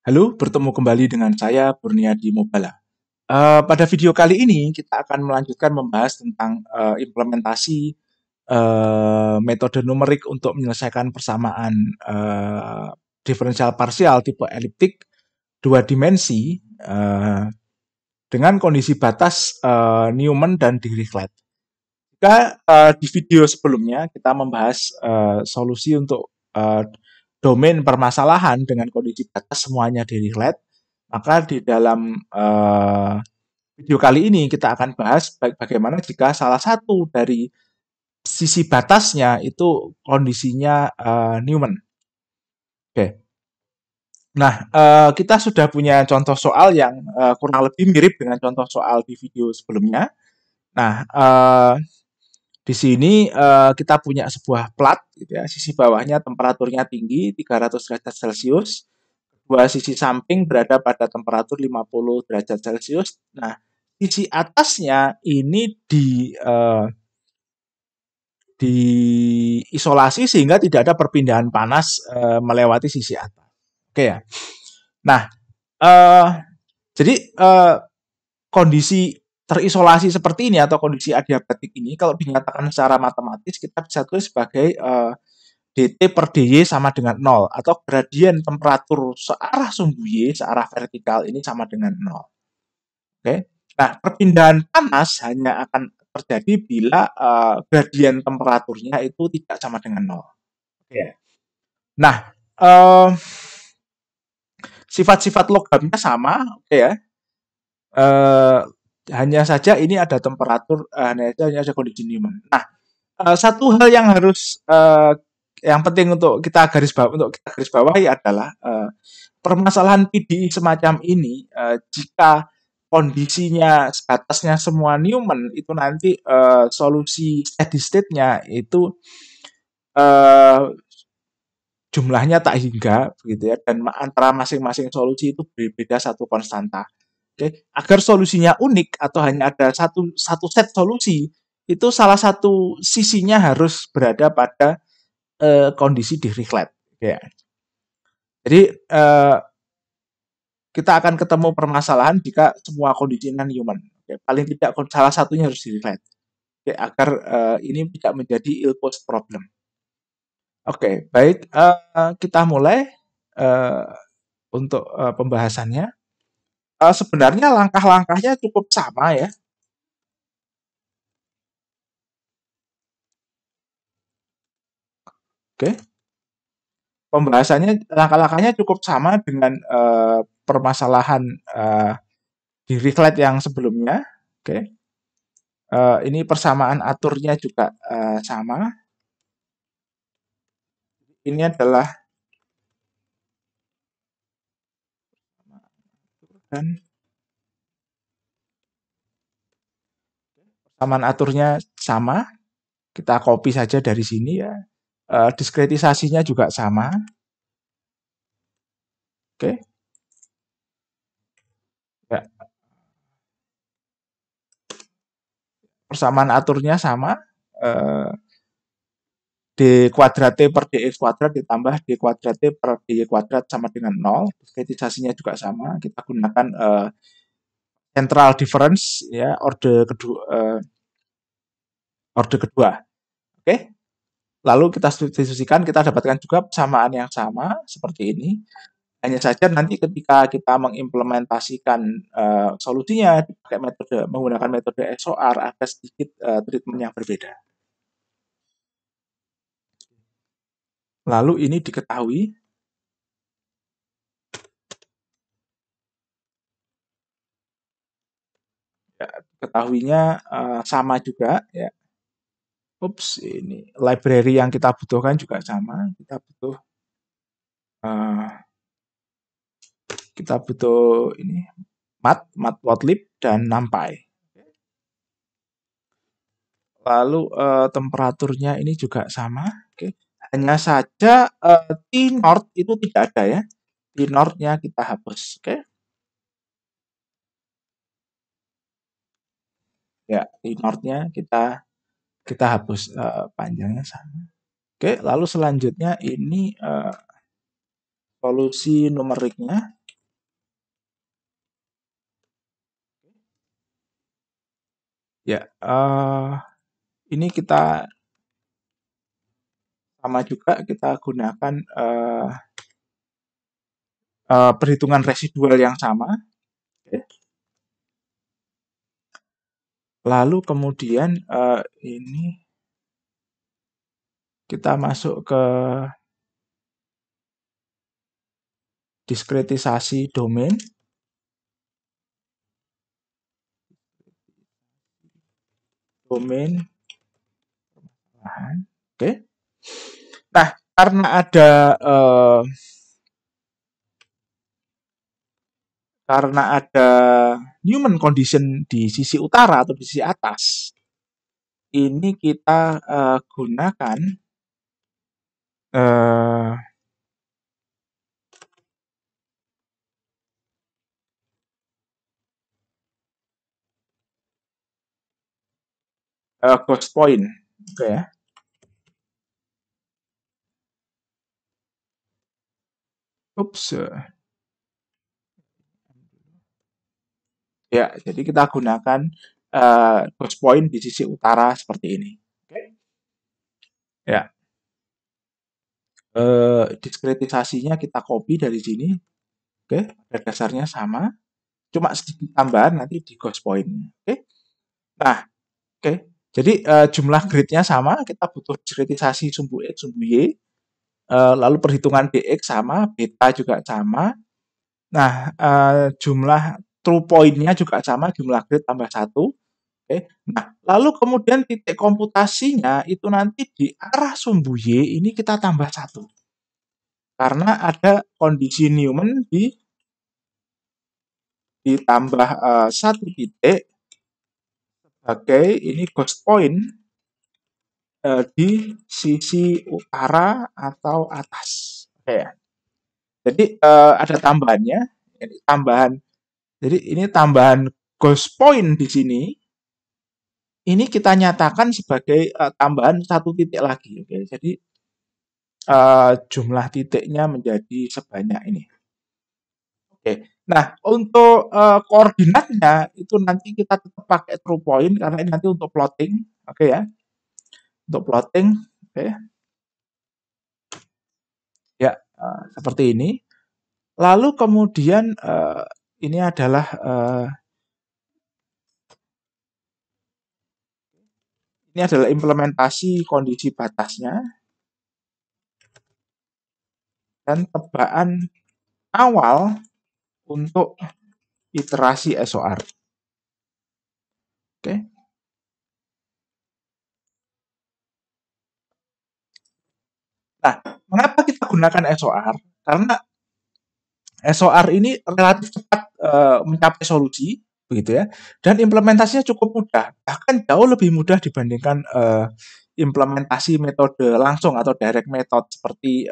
Halo, bertemu kembali dengan saya Kurniadi Mobala. Pada video kali ini kita akan melanjutkan membahas tentang implementasi metode numerik untuk menyelesaikan persamaan diferensial parsial tipe eliptik dua dimensi dengan kondisi batas Newman dan Dirichlet. Jika di video sebelumnya kita membahas solusi untuk domain permasalahan dengan kondisi batas semuanya Dirichlet, maka di dalam video kali ini kita akan bahas bagaimana jika salah satu dari sisi batasnya itu kondisinya Newman. Oke. Nah, kita sudah punya contoh soal yang kurang lebih mirip dengan contoh soal di video sebelumnya. Nah, di sini kita punya sebuah plat, gitu ya. Sisi bawahnya temperaturnya tinggi 300 derajat Celcius, kedua sisi samping berada pada temperatur 50 derajat Celcius. Nah, sisi atasnya ini diisolasi sehingga tidak ada perpindahan panas melewati sisi atas. Oke ya. Nah, jadi kondisi terisolasi seperti ini atau kondisi adiabatik ini kalau dinyatakan secara matematis kita bisa tulis sebagai dt per dy sama dengan 0 atau gradien temperatur searah sumbu y searah vertikal ini sama dengan 0. Oke. Nah, perpindahan panas hanya akan terjadi bila gradien temperaturnya itu tidak sama dengan 0. Oke. Nah, sifat-sifat logamnya sama, oke ya. Hanya saja ini ada temperatur, hanya ada kondisi Newman. Nah, satu hal yang harus yang penting untuk kita garis bawahi adalah permasalahan PDI semacam ini jika kondisinya batasnya semua Newman itu nanti solusi steady state-nya itu jumlahnya tak hingga begitu ya, dan antara masing-masing solusi itu berbeda satu konstanta. Oke, agar solusinya unik atau hanya ada satu set solusi, itu salah satu sisinya harus berada pada kondisi Dirichlet. Ya. Jadi kita akan ketemu permasalahan jika semua kondisinya Newman. Oke, paling tidak salah satunya harus Dirichlet. Oke, agar ini tidak menjadi ill-posed problem. Oke, baik. Kita mulai untuk pembahasannya. Sebenarnya langkah-langkahnya cukup sama ya. Oke. Pembahasannya, langkah-langkahnya cukup sama dengan permasalahan Dirichlet yang sebelumnya. Oke. Ini persamaan aturnya juga sama. Ini adalah persamaan aturnya sama. Kita copy saja dari sini ya. Diskretisasinya juga sama. Oke. Ya. Persamaan aturnya sama. D kuadrat T per dx kuadrat ditambah D kuadrat T per dy kuadrat sama dengan 0. Diskretisasinya juga sama. Kita gunakan central difference ya, orde kedua. Oke. Lalu kita substitusikan, kita dapatkan juga persamaan yang sama seperti ini. Hanya saja nanti ketika kita mengimplementasikan solusinya dipakai menggunakan metode SOR ada sedikit treatment yang berbeda. Lalu ini diketahui ya, ketahuinya sama juga ya. Ups, ini library yang kita butuhkan juga sama. Kita butuh ini matplotlib dan numpy. Lalu temperaturnya ini juga sama. Oke. Hanya saja T North itu tidak ada ya. T North-nya kita hapus. Oke. Ya, T North-nya kita hapus, panjangnya sama. Oke, lalu selanjutnya ini solusi numeriknya. Ya, ini kita sama juga kita gunakan perhitungan residual yang sama. Oke. Lalu kemudian ini kita masuk ke diskretisasi domain. Domain. Oke. Nah, karena ada Newman condition di sisi utara atau di sisi atas, ini kita gunakan eh, ghost point. Oke ya. Ups. Ya, jadi kita gunakan ghost point di sisi utara seperti ini. Oke. Ya, diskretisasinya kita copy dari sini. Oke, pada dasarnya sama, cuma sedikit tambahan nanti di ghost point. Oke. Nah, oke. Jadi jumlah grid-nya sama, kita butuh diskretisasi sumbu X, sumbu Y, lalu perhitungan dx sama, beta juga sama. Nah, jumlah true point-nya juga sama, jumlah grid tambah 1. Oke. Nah, lalu kemudian titik komputasinya itu nanti di arah sumbu Y ini kita tambah 1. Karena ada kondisi Newman ditambah 1 titik sebagai ini ghost point di sisi utara atau atas. Oke ya. Jadi ada tambahannya, ini tambahan. Jadi ini tambahan ghost point di sini. Ini kita nyatakan sebagai tambahan 1 titik lagi. Oke, jadi jumlah titiknya menjadi sebanyak ini. Oke. Nah, untuk koordinatnya itu nanti kita tetap pakai true point karena ini nanti untuk plotting. Oke ya. Untuk plotting, oke. Ya, seperti ini. Lalu kemudian ini adalah implementasi kondisi batasnya dan tebaan awal untuk iterasi SOR. Oke. Nah, mengapa kita gunakan SOR? Karena SOR ini relatif cepat mencapai solusi, begitu ya, dan implementasinya cukup mudah, bahkan jauh lebih mudah dibandingkan implementasi metode langsung atau direct method seperti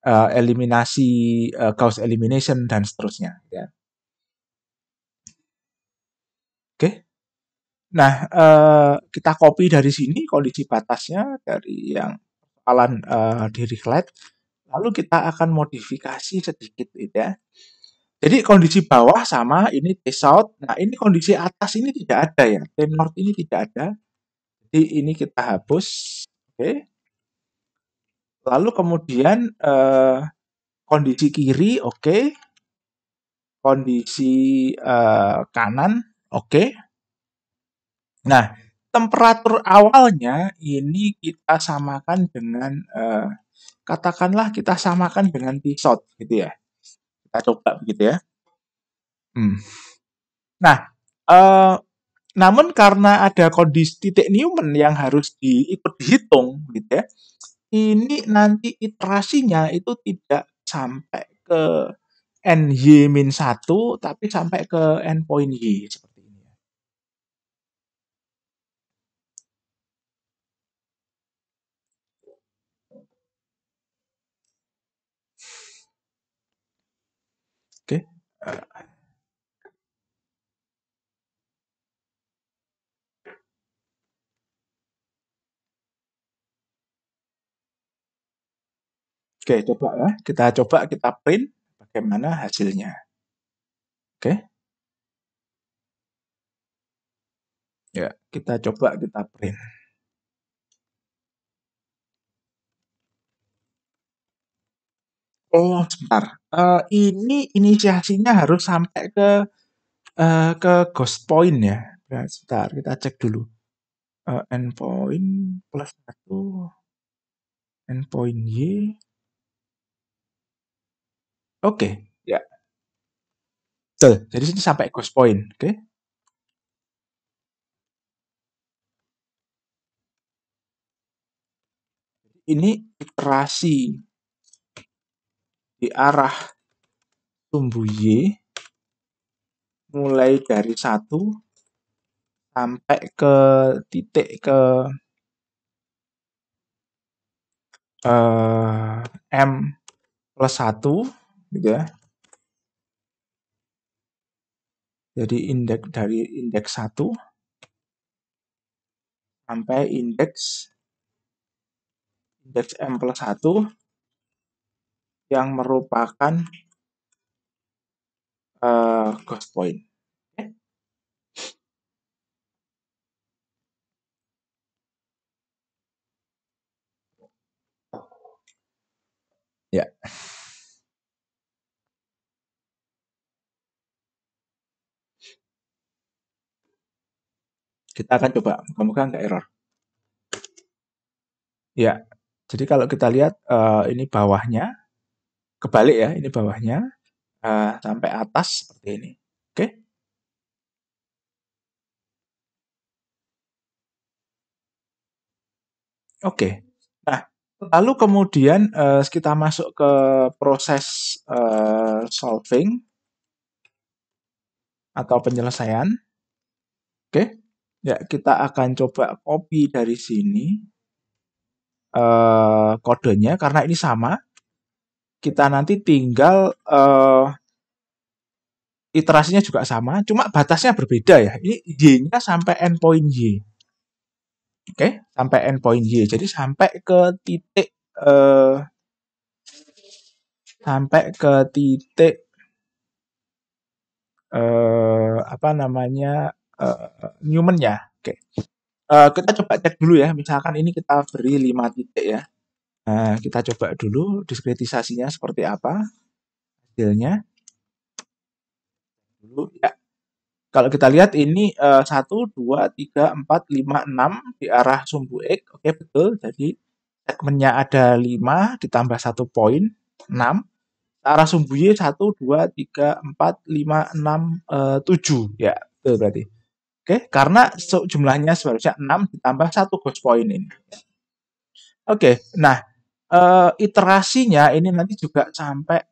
eliminasi Gauss elimination dan seterusnya. Ya. Oke, nah kita copy dari sini kondisi batasnya dari yang persoalan di Reflect, lalu kita akan modifikasi sedikit, gitu ya. Jadi kondisi bawah sama, ini T-South. Nah, ini kondisi atas ini tidak ada ya. T-North ini tidak ada. Jadi ini kita hapus. Oke. Lalu kemudian kondisi kiri, oke. Kondisi kanan, oke. Nah, temperatur awalnya ini kita samakan dengan katakanlah kita samakan dengan T-South gitu ya. Kita coba begitu ya. Nah, eh, namun karena ada kondisi titik Newman yang harus ikut dihitung gitu ya, ini nanti iterasinya itu tidak sampai ke NY-1 tapi sampai ke endpoint Y seperti ini. Oke. Oke, coba ya. Kita print bagaimana hasilnya. Oke. Ya, kita coba kita print. Oh, sebentar. Ini inisiasinya harus sampai ke ghost point ya. Ya, sebentar, kita cek dulu. Endpoint plus 1, endpoint Y. Oke, ya. Betul. Jadi sini sampai ghost point. Oke. Ini iterasi di arah sumbu Y mulai dari 1 sampai ke titik ke eh, M plus 1 gitu ya. Jadi indeks 1 sampai indeks M plus 1 yang merupakan ghost point. Oke. Ya, kita akan coba. Moga-moga nggak error. Ya, jadi kalau kita lihat ini bawahnya, kebalik ya, ini bawahnya sampai atas seperti ini. Oke, oke. Nah, lalu kemudian kita masuk ke proses solving atau penyelesaian. Oke, ya kita akan coba copy dari sini kodenya karena ini sama. Kita nanti tinggal iterasinya juga sama, cuma batasnya berbeda ya. Ini Y-nya sampai endpoint Y. Oke, sampai endpoint Y. Jadi eh, sampai ke titik apa namanya Newman-nya. Oke. Kita coba cek dulu ya. Misalkan ini kita beri 5 titik ya. Nah, kita coba dulu diskretisasinya seperti apa hasilnya dulu ya. Kalau kita lihat ini 1, 2, 3, 4, 5, 6 di arah sumbu X. Oke, betul. Jadi segmennya ada 5 ditambah 1 poin 6. Arah sumbu Y 1, 2, 3, 4, 5, 6, 7. Ya, betul berarti. Oke, karena jumlahnya seharusnya 6 ditambah 1 ghost point ini. Oke, nah iterasinya ini nanti juga sampai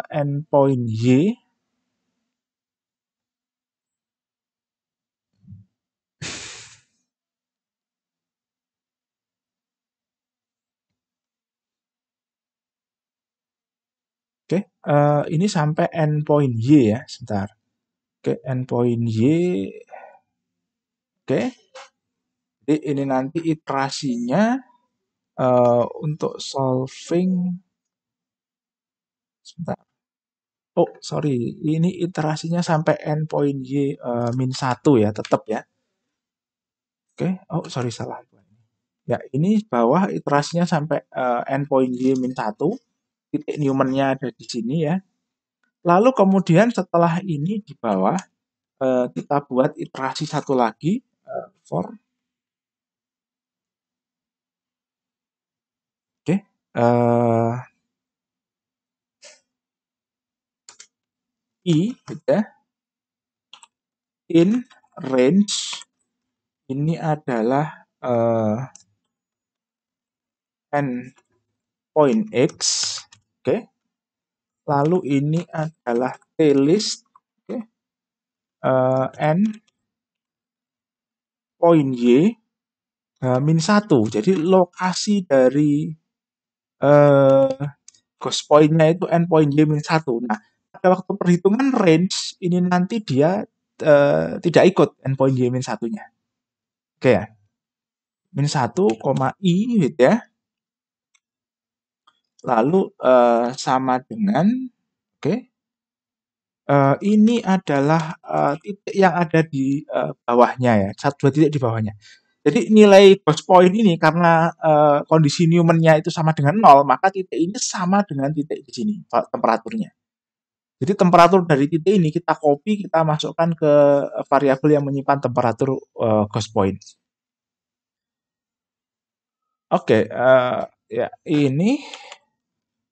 endpoint Y. Oke, ini sampai endpoint Y ya, sebentar. Oke, endpoint Y. Oke, jadi ini nanti iterasinya untuk solving. Sebentar. Oh, sorry. Ini iterasinya sampai endpoint Y min 1 ya, tetap ya. Oke. Oh, sorry, salah. Ya, ini bawah iterasinya sampai endpoint Y min 1. Titik Newman-nya ada di sini ya. Lalu kemudian setelah ini di bawah, kita buat iterasi satu lagi, for. Oke. I, gitu ya. In range, ini adalah endpoint X. Oke. Lalu ini adalah T-list. Oke. N point Y min 1. Jadi lokasi dari ghost point-nya itu endpoint Y min 1. Nah, pada waktu perhitungan range ini nanti dia tidak ikut endpoint Y min 1-nya. Oke ya. Min 1, I gitu ya. Lalu sama dengan oke. Ini adalah, titik yang ada di, bawahnya ya, 2 titik di bawahnya. Jadi nilai ghost point ini karena, kondisi Newman-nya itu sama dengan nol, maka titik ini sama dengan titik di sini, temperaturnya. Jadi temperatur dari titik ini kita copy, kita masukkan ke variabel yang menyimpan temperatur, ghost point. Oke, ya ini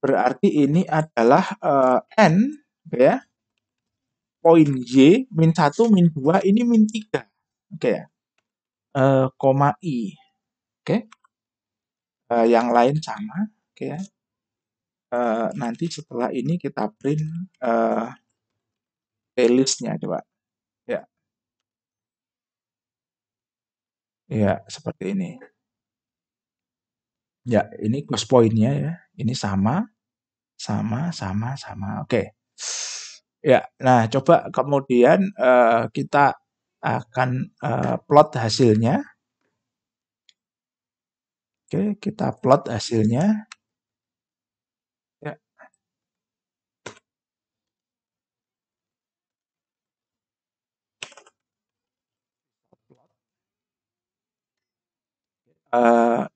berarti ini adalah, N ya, poin Y, -1, -2, ini -3. Oke ya, koma I. Oke, yang lain sama. Oke ya. Nanti setelah ini kita print playlist-nya coba. Ya, ya seperti ini. Ya, ini close point-nya ya. Ini sama, sama, sama, sama. Oke. Ya, nah coba kemudian kita akan plot hasilnya. Oke, kita plot hasilnya. Ya,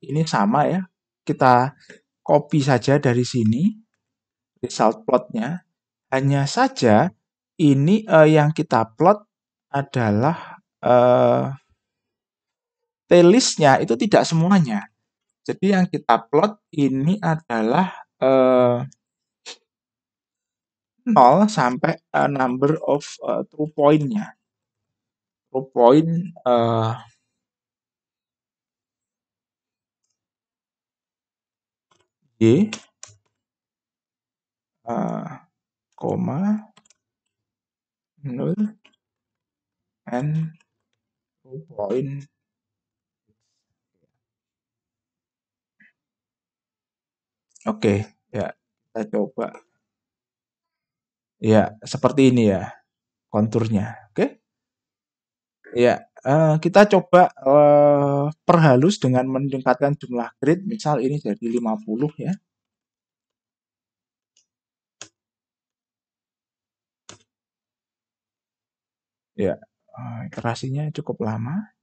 ini sama ya. Kita copy saja dari sini result plotnya. Hanya saja ini yang kita plot adalah tail-listnya itu tidak semuanya. Jadi yang kita plot ini adalah 0 sampai number of true point-nya. True point Y, koma 0 and true point. Oke, ya kita coba. Ya, seperti ini ya konturnya. Oke. Ya, kita coba perhalus dengan meningkatkan jumlah grid. Misal ini jadi 50 ya. Ya, iterasinya cukup lama.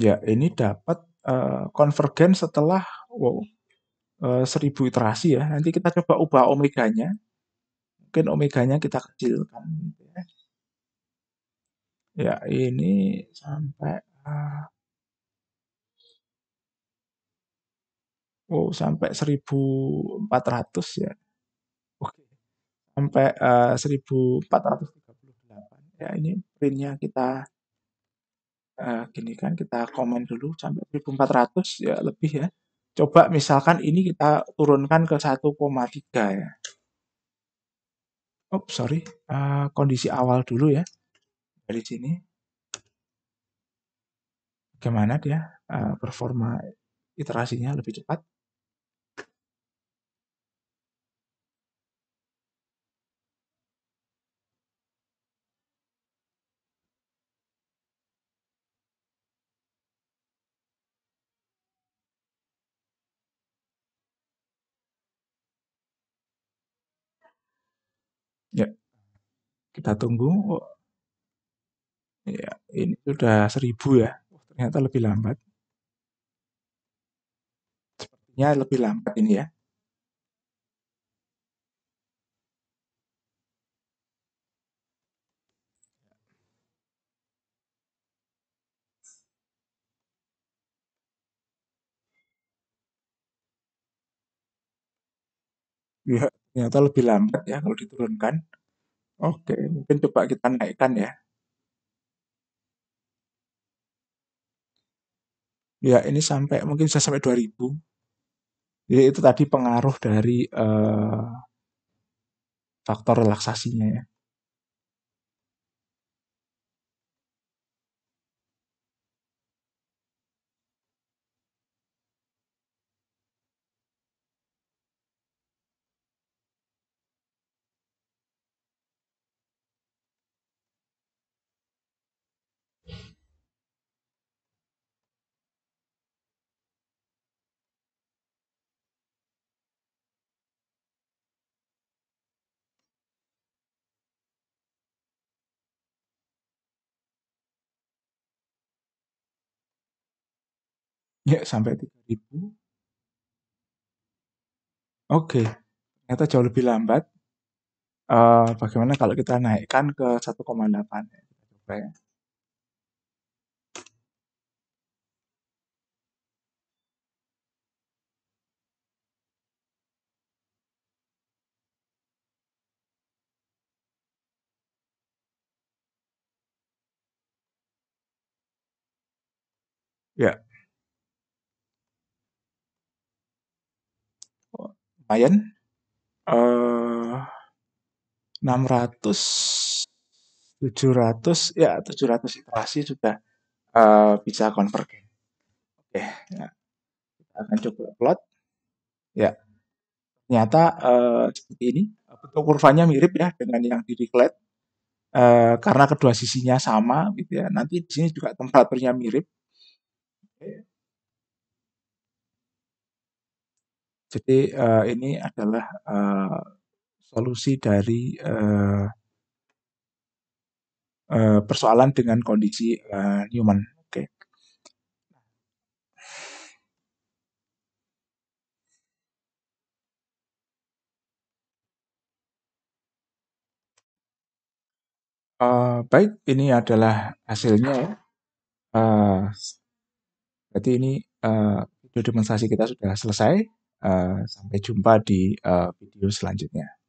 Ya, ini dapat konvergen setelah 1000 iterasi ya. Nanti kita coba ubah omeganya. Mungkin omeganya kita kecilkan. Gitu ya. Ya, ini sampai sampai 1400 ya. Oke. Sampai 1438. Ya, ini printnya kita gini kan kita komen dulu sampai 1400 ya lebih ya. Coba misalkan ini kita turunkan ke 1,3 ya. Oh, sorry. Kondisi awal dulu ya. Dari sini. Bagaimana dia performa iterasinya lebih cepat. Ya, kita tunggu. Oh, ya, ini sudah 1000 ya. Oh, ternyata lebih lambat. Sepertinya lebih lambat ini ya. Ya, ternyata lebih lambat ya kalau diturunkan. Oke, mungkin coba kita naikkan ya. Ya, ini sampai mungkin bisa sampai 2000. Jadi itu tadi pengaruh dari faktor relaksasinya ya. Ya, sampai 3.000. Oke, ternyata jauh lebih lambat. Bagaimana kalau kita naikkan ke 1,8 ya? Kita coba ya. Ya, oh, lumayan. 600, 700, ya 700 iterasi sudah bisa convergen. Oke, ya, kita akan coba plot. Ya, ternyata seperti ini. Bentuk kurvanya mirip ya dengan yang di declared. Karena kedua sisinya sama gitu ya. Nanti di sini juga temperaturnya mirip. Oke. Jadi ini adalah solusi dari persoalan dengan kondisi Newman. Oke. Baik, ini adalah hasilnya ya. Eh, Berarti ini video demonstrasi kita sudah selesai. Sampai jumpa di video selanjutnya.